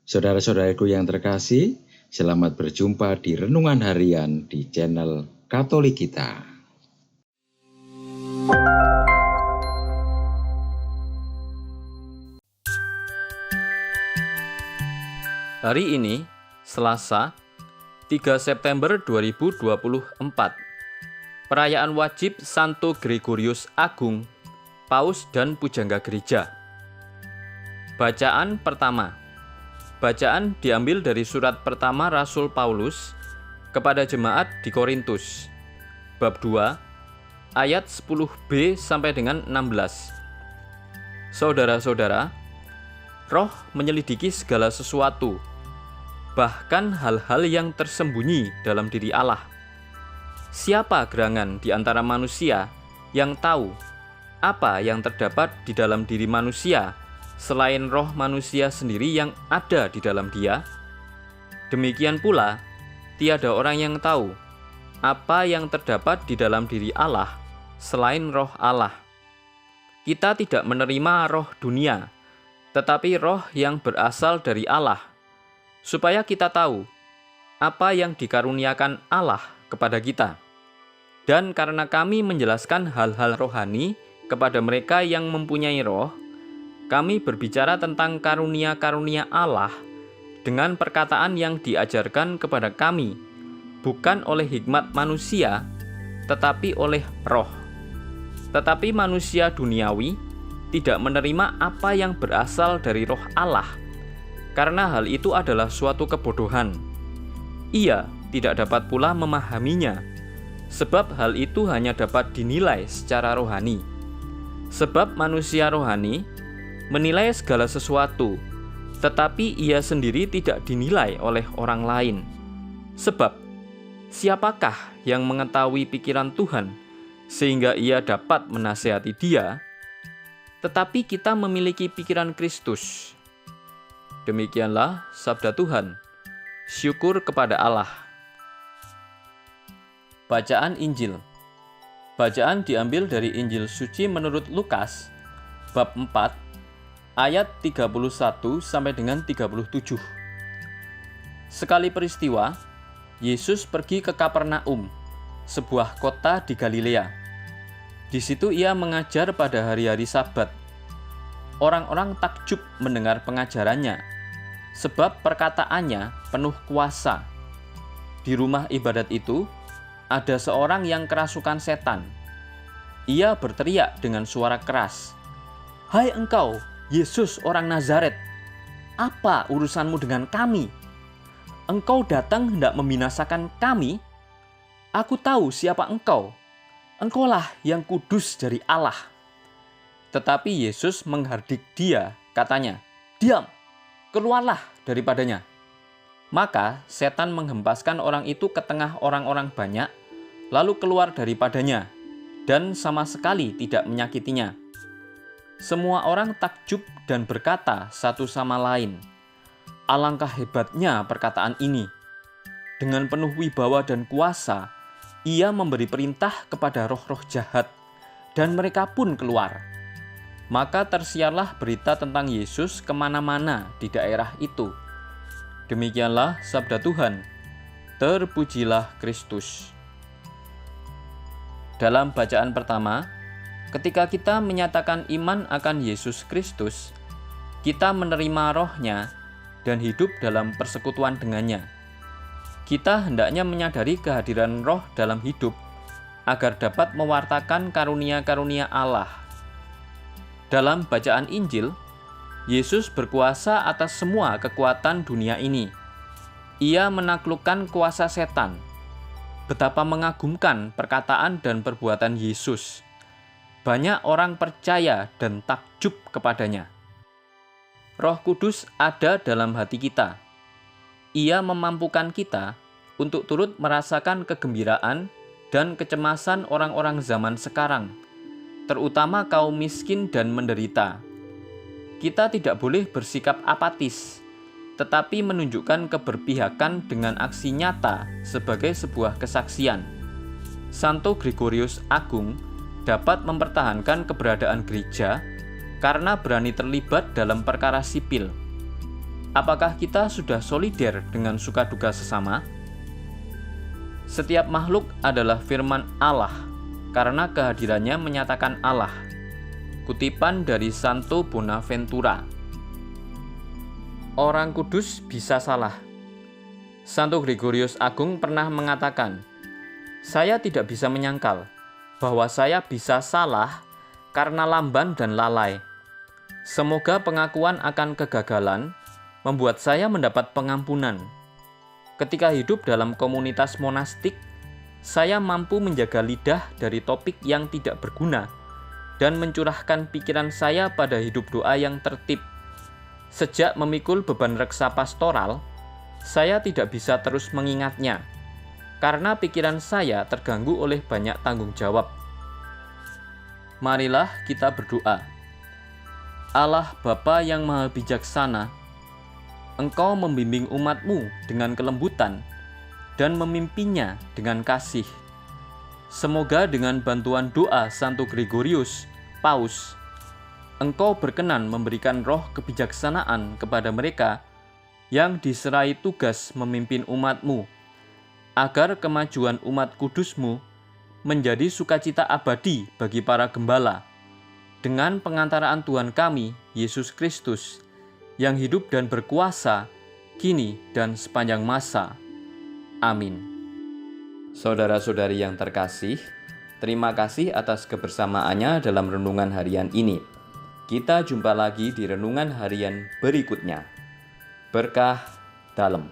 Saudara-saudaraku yang terkasih, selamat berjumpa di Renungan Harian di channel Katolik kita. Hari ini, Selasa, 3 September 2024. Perayaan wajib Santo Gregorius Agung, Paus dan Pujangga Gereja. Bacaan pertama. Bacaan diambil dari surat pertama Rasul Paulus kepada jemaat di Korintus, bab 2, ayat 10b sampai dengan 16. Saudara-saudara, Roh menyelidiki segala sesuatu, bahkan hal-hal yang tersembunyi dalam diri Allah. Siapa gerangan di antara manusia yang tahu apa yang terdapat di dalam diri manusia selain roh manusia sendiri yang ada di dalam dia? Demikian pula, tiada orang yang tahu apa yang terdapat di dalam diri Allah selain roh Allah. Kita tidak menerima roh dunia, tetapi roh yang berasal dari Allah, supaya kita tahu apa yang dikaruniakan Allah kepada kita. Dan karena kami menjelaskan hal-hal rohani kepada mereka yang mempunyai roh, kami berbicara tentang karunia-karunia Allah dengan perkataan yang diajarkan kepada kami, bukan oleh hikmat manusia, tetapi oleh roh. Tetapi manusia duniawi tidak menerima apa yang berasal dari roh Allah, karena hal itu adalah suatu kebodohan. Ia tidak dapat pula memahaminya, sebab hal itu hanya dapat dinilai secara rohani. Sebab manusia rohani menilai segala sesuatu, tetapi ia sendiri tidak dinilai oleh orang lain. Sebab, siapakah yang mengetahui pikiran Tuhan, sehingga ia dapat menasihati dia? Tetapi kita memiliki pikiran Kristus. Demikianlah sabda Tuhan. Syukur kepada Allah. Bacaan Injil. Bacaan diambil dari Injil Suci menurut Lukas, bab 4, ayat 31 sampai dengan 37. Sekali peristiwa, Yesus pergi ke Kapernaum, sebuah kota di Galilea. Di situ ia mengajar pada hari-hari Sabat. Orang-orang takjub mendengar pengajarannya, sebab perkataannya penuh kuasa. Di rumah ibadat itu, ada seorang yang kerasukan setan. Ia berteriak dengan suara keras, "Hai engkau, Yesus orang Nazaret, apa urusanmu dengan kami? Engkau datang hendak membinasakan kami? Aku tahu siapa engkau. Engkaulah yang kudus dari Allah." Tetapi Yesus menghardik dia, katanya, "Diam, keluarlah daripadanya." Maka setan menghempaskan orang itu ke tengah orang-orang banyak, lalu keluar daripadanya, dan sama sekali tidak menyakitinya. Semua orang takjub dan berkata satu sama lain, "Alangkah hebatnya perkataan ini. Dengan penuh wibawa dan kuasa, ia memberi perintah kepada roh-roh jahat, dan mereka pun keluar." Maka tersiarlah berita tentang Yesus kemana-mana di daerah itu. Demikianlah sabda Tuhan. Terpujilah Kristus. Dalam bacaan pertama, ketika kita menyatakan iman akan Yesus Kristus, kita menerima roh-Nya dan hidup dalam persekutuan dengannya. Kita hendaknya menyadari kehadiran roh dalam hidup agar dapat mewartakan karunia-karunia Allah. Dalam bacaan Injil, Yesus berkuasa atas semua kekuatan dunia ini. Ia menaklukkan kuasa setan. Betapa mengagumkan perkataan dan perbuatan Yesus. Banyak orang percaya dan takjub kepadanya. Roh Kudus ada dalam hati kita. Ia memampukan kita untuk turut merasakan kegembiraan dan kecemasan orang-orang zaman sekarang, terutama kaum miskin dan menderita. Kita tidak boleh bersikap apatis, tetapi menunjukkan keberpihakan dengan aksi nyata sebagai sebuah kesaksian. Santo Gregorius Agung dapat mempertahankan keberadaan gereja karena berani terlibat dalam perkara sipil. Apakah kita sudah solider dengan suka duka sesama? Setiap makhluk adalah firman Allah, karena kehadirannya menyatakan Allah. Kutipan dari Santo Bonaventura. Orang kudus bisa salah. Santo Gregorius Agung pernah mengatakan, "Saya tidak bisa menyangkal bahwa saya bisa salah karena lamban dan lalai. Semoga pengakuan akan kegagalan membuat saya mendapat pengampunan. Ketika hidup dalam komunitas monastik, saya mampu menjaga lidah dari topik yang tidak berguna dan mencurahkan pikiran saya pada hidup doa yang tertib. Sejak memikul beban reksa pastoral, saya tidak bisa terus mengingatnya, karena pikiran saya terganggu oleh banyak tanggung jawab. Marilah kita berdoa. Allah Bapa yang Maha Bijaksana, Engkau membimbing umat-Mu dengan kelembutan dan memimpinya dengan kasih. Semoga dengan bantuan doa Santo Gregorius, Paus, Engkau berkenan memberikan roh kebijaksanaan kepada mereka yang diserai tugas memimpin umat-Mu, agar kemajuan umat kudus-Mu menjadi sukacita abadi bagi para gembala, dengan pengantaraan Tuhan kami, Yesus Kristus, yang hidup dan berkuasa, kini dan sepanjang masa. Amin. Saudara-saudari yang terkasih, terima kasih atas kebersamaannya dalam renungan harian ini. Kita jumpa lagi di renungan harian berikutnya. Berkah dalam.